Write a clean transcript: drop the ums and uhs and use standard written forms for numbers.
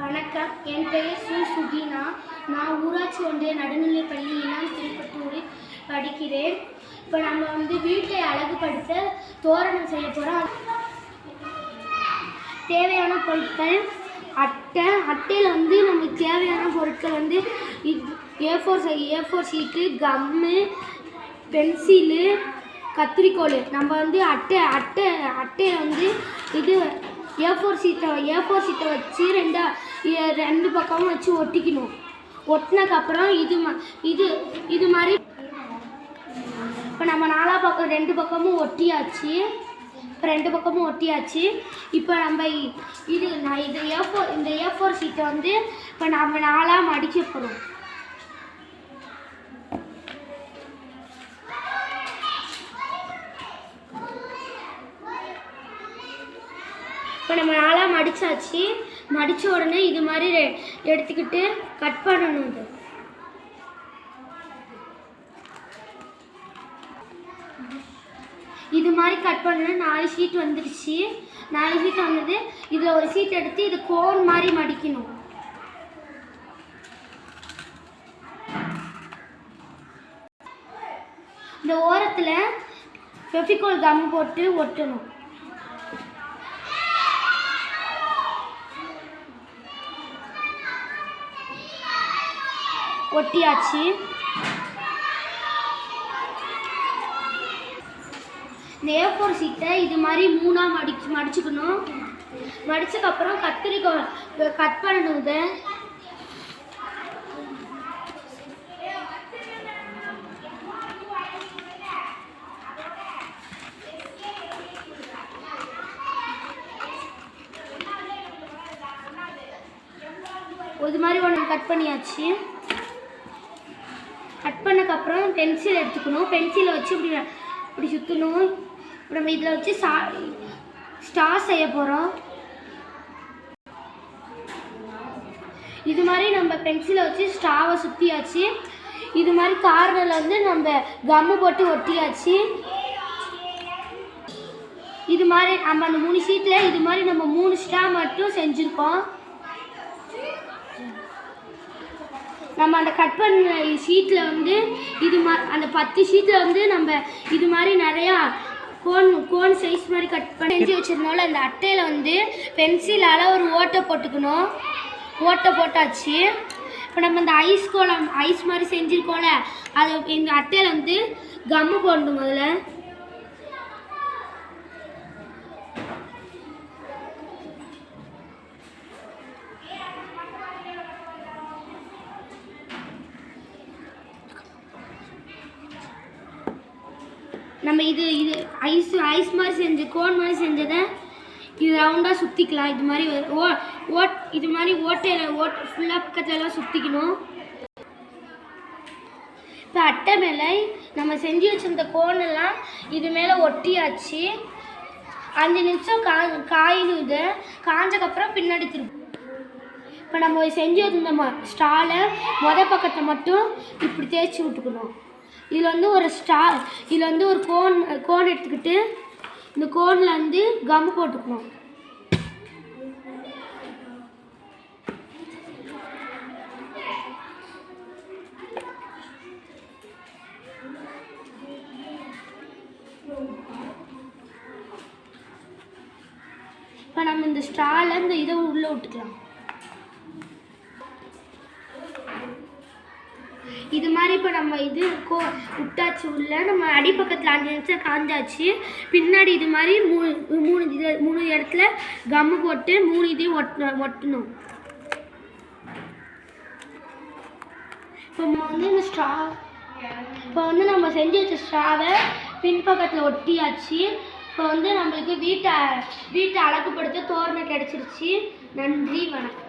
வணக்கம். என் பெயர் ஸ்ரீ சுகீனா. நான் ஊராட்சி ஒன்றிய நடுநிலைப்பள்ளி இளம் திருப்பத்தூரில் படிக்கிறேன். இப்போ நம்ம வீட்டை அழகுபடுத்த தோரணம் செய்ய போகிறோம். தேவையான பொருட்கள் அட்டையில் நமக்கு தேவையான பொருட்கள் A4 ஷீட்டு, கம்மு, பென்சிலு, கத்திரிக்கோல். நம்ம அட்டையை இது A4 ஷீட்டை வச்சு ரெண்டு பக்கமும் வச்சு ஒட்டிக்கணும். ஒட்டினதுக்கப்புறம் இது மாதிரி இப்போ நம்ம ரெண்டு பக்கமும் ஒட்டியாச்சு. இப்போ நம்ம இந்த A4 ஷீட்டை இப்போ நம்ம நாளாக மடிக்க போகிறோம். இப்போ நம்ம நாளாக மடித்தாச்சு. மடித்த உடனே இது மாதிரி எடுத்துக்கிட்டு கட் பண்ணணும். இது மாதிரி கட் பண்ண 4 ஷீட் வந்துடுச்சு. 4 ஷீட் வந்தது. இதில் ஒரு ஷீட் எடுத்து இது கோன் மாதிரி மடிக்கணும். இந்த ஓரத்தில் ஃபெவிகால் கம் போட்டு ஒட்டணும். ஒட்டியாச்சு. இந்த A4 ஷீட்டை இது மாதிரி 3ஆக மடிச்சுக்கணும். மடிச்சதுக்கப்புறம் கத்திரிக்கோல் கட் பண்ணணும். இதை இது மாதிரி ஒன்று கட் பண்ணியாச்சு. கட் பண்ணக்கப்புறம் பென்சில் எடுத்துக்கணும். பென்சிலை வச்சு இப்படி சுற்றணும். நம்ம இதில் வச்சு ஸ்டார் செய்ய போகிறோம். இது மாதிரி நம்ம பென்சிலை வச்சு ஸ்டாரை சுற்றியாச்சு. இது மாதிரி கார்னரில் நம்ம கம்மு போட்டு ஒட்டியாச்சு. இது மாதிரி நம்ம அந்த 3 ஷீட்டில் இது மாதிரி நம்ம 3 ஸ்டார் மட்டும் செஞ்சுருக்கோம். நம்ம அந்த கட் பண்ண ஷீட்டில் இது அந்த 10 ஷீட்டில் நம்ம இது மாதிரி நிறையா கோன் சைஸ் மாதிரி கட் பண்ணி செஞ்சு வச்சுருந்தோம்ல. அந்த அட்டையில் பென்சிலால் ஒரு ஓட்டை போட்டுக்கணும். ஓட்டை போட்டாச்சு. இப்போ நம்ம இந்த ஐஸ் மாதிரி செஞ்சுருக்கோம்ல, அதை இந்த அட்டையில் கம்மு போடணும். முதல்ல நம்ம இது ஐஸ் மாதிரி கோன் மாதிரி செஞ்சதை இது ரவுண்டாக சுற்றிக்கலாம். இது மாதிரி இது மாதிரி ஃபுல்லாக பக்கத்துலலாம் சுற்றிக்கணும். இப்போ அட்டை மேலே நம்ம செஞ்சு வச்சிருந்த கோனெல்லாம் இது மேலே ஒட்டியாச்சு. 5 நிமிஷம் காயணும். இது காஞ்சக்கப்புறம் பின்னாடி திருப்பி இப்போ நம்ம செஞ்சு வச்சிருந்த ஸ்டாலை பக்கத்தை மட்டும் இப்படி தேய்ச்சி விட்டுக்கணும். இதில் ஒரு கோன் எடுத்துக்கிட்டு இந்த கோனில் கம் போட்டுக்கணும். இப்போ நம்ம இந்த ஸ்டாலில் இதை உள்ளே விட்டுக்கலாம். இது மாதிரி இப்போ நம்ம விட்டாச்சு. உள்ள நம்ம அடிப்பக்கத்தில் 5 நிமிஷம் காஞ்சாச்சு. பின்னாடி இது மாதிரி மூணு இடத்துல கம்மு போட்டு 3 இதையும் ஒட்டணும். இப்போ நம்ம செஞ்சு வச்ச ஸ்டாவை பின்பக்கத்தில் ஒட்டியாச்சு. இப்போ நம்மளுக்கு வீட்டை அழகுபடுத்த தோரணம் கிடச்சிருச்சு. நன்றி, வணக்கம்.